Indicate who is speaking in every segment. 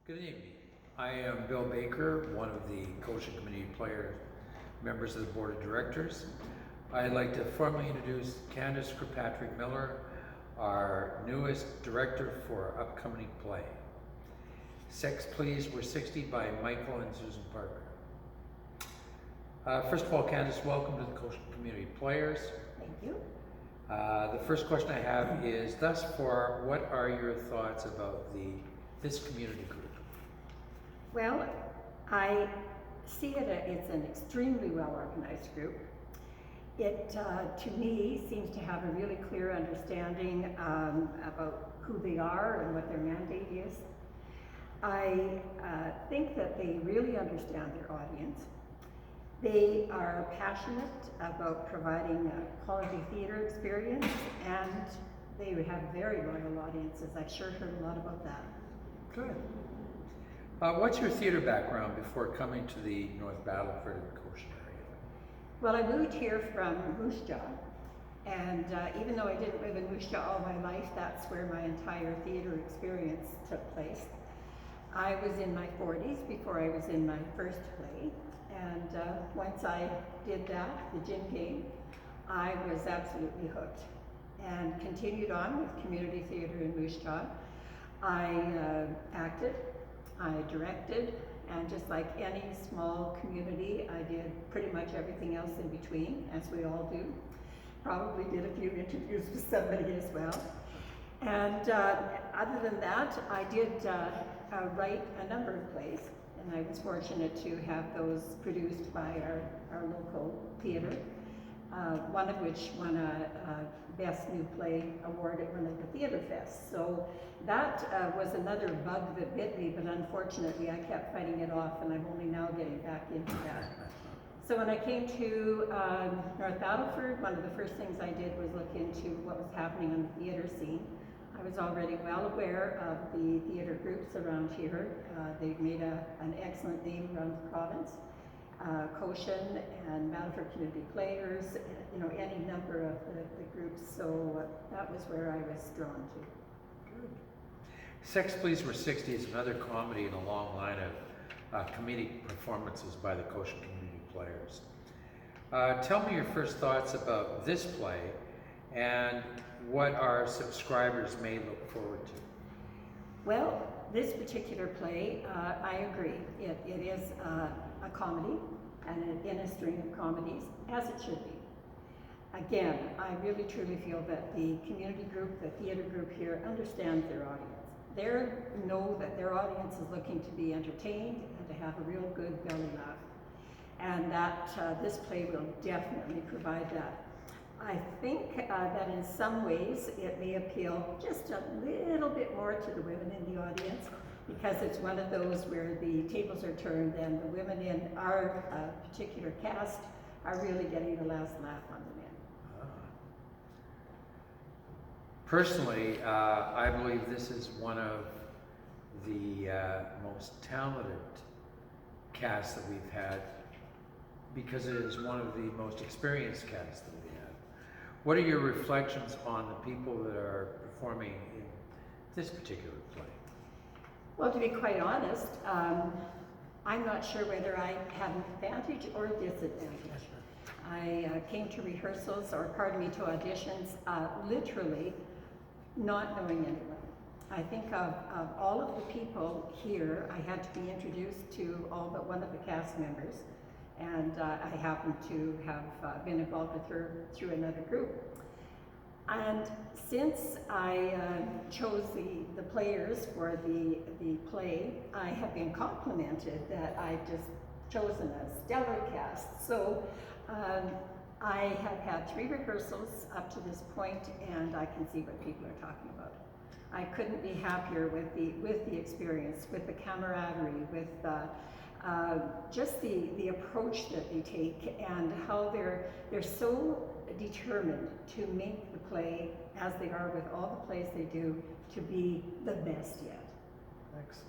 Speaker 1: Good evening. I am Bill Baker, one of the Cochin Community Player members of the Board of Directors. I'd like to formally introduce Candace Kirkpatrick Miller, our newest director for upcoming play. Sex Please We're 60 by Michael and Susan Parker. First of all, Candace, welcome to the Cochin Community Players.
Speaker 2: Thank you.
Speaker 1: The first question I have is, thus far, what are your thoughts about this community group?
Speaker 2: Well, I see it's an extremely well-organized group. It, to me, seems to have a really clear understanding about who they are and what their mandate is. I think that they really understand their audience. They are passionate about providing a quality theater experience, and they have very loyal audiences. I've sure heard a lot about that.
Speaker 1: Good. What's your theater background before coming to the North Battleford and Cochin area?
Speaker 2: Well, I moved here from Moose Jaw, and even though I didn't live in Moose Jaw all my life, that's where my entire theater experience took place. I was in my 40s before I was in my first play, and once I did that, the gym game, I was absolutely hooked and continued on with community theater in Moose Jaw. I acted, I directed, and just like any small community, I did pretty much everything else in between, as we all do. Probably did a few interviews with somebody as well. And other than that, I did write a number of plays, and I was fortunate to have those produced by our local theater, one of which won a Best New Play award at one of the theater fests. So that was another bug that bit me, but unfortunately I kept fighting it off, and I'm only now getting back into that. So when I came to North Battleford, one of the first things I did was look into what was happening on the theater scene. I was already well aware of the theater groups around here. They've made an excellent name around the province. Cochin and Battleford Community Players, you know, any number of the groups, so that was where I was drawn to.
Speaker 1: Good. Sex Please We're 60 is another comedy in a long line of comedic performances by the Cochin Community Players. Tell me your first thoughts about this play and what our subscribers may look forward to.
Speaker 2: Well, this particular play, I agree. It is a comedy, and in a string of comedies, as it should be. Again, I really truly feel that the community group, the theater group here, understands their audience. They know that their audience is looking to be entertained and to have a real good belly laugh. And that this play will definitely provide that. I think that in some ways it may appeal just a little bit more to the women in the audience, because it's one of those where the tables are turned and the women in our particular cast are really getting the last laugh on the men.
Speaker 1: Personally, I believe this is one of the most talented casts that we've had, because it is one of the most experienced casts that we have. What are your reflections on the people that are performing in this particular play?
Speaker 2: Well, to be quite honest, I'm not sure whether I had an advantage or a disadvantage. I came to rehearsals, or pardon me, to auditions, literally not knowing anyone. I think of all of the people here, I had to be introduced to all but one of the cast members, and I happened to have been involved with her through another group. And since I chose the players for the play, I have been complimented that I've just chosen a stellar cast. So I have had 3 rehearsals up to this point, and I can see what people are talking about. I couldn't be happier with the experience, with the camaraderie, with just the approach that they take, and how they're so determined to make the play, as they are with all the plays they do, to be the best yet.
Speaker 1: Excellent.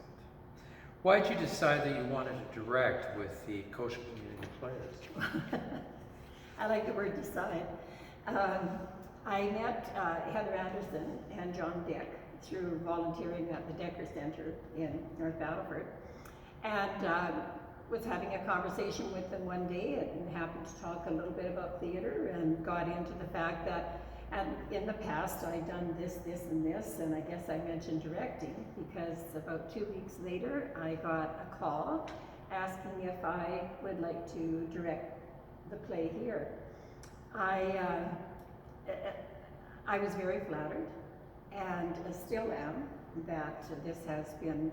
Speaker 1: Why did you decide that you wanted to direct with the Cochin Community Players?
Speaker 2: I like the word decide. I met Heather Anderson and John Dick through volunteering at the Decker Center in North Battleford. And was having a conversation with them one day and happened to talk a little bit about theater and got into the fact that in the past I'd done this, this, and this, and I guess I mentioned directing because about 2 weeks later I got a call asking if I would like to direct the play here. I was very flattered and still am that this has been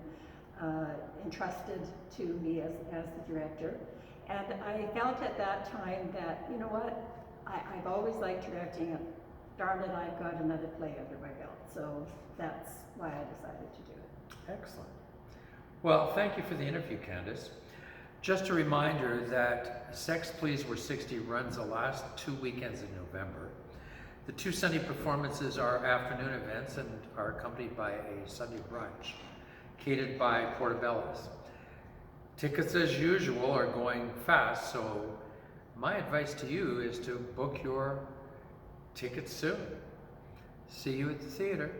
Speaker 2: entrusted to me as the director. And I felt at that time that, you know what, I've always liked directing, and darn it, I've got another play under my belt. So that's why I decided to do it.
Speaker 1: Excellent. Well, thank you for the interview, Candace. Just a reminder that Sex Please We're 60 runs the last 2 weekends in November. The 2 Sunday performances are afternoon events and are accompanied by a Sunday brunch, catered by Portobello's. Tickets, as usual, are going fast, so my advice to you is to book your tickets soon. See you at the theater.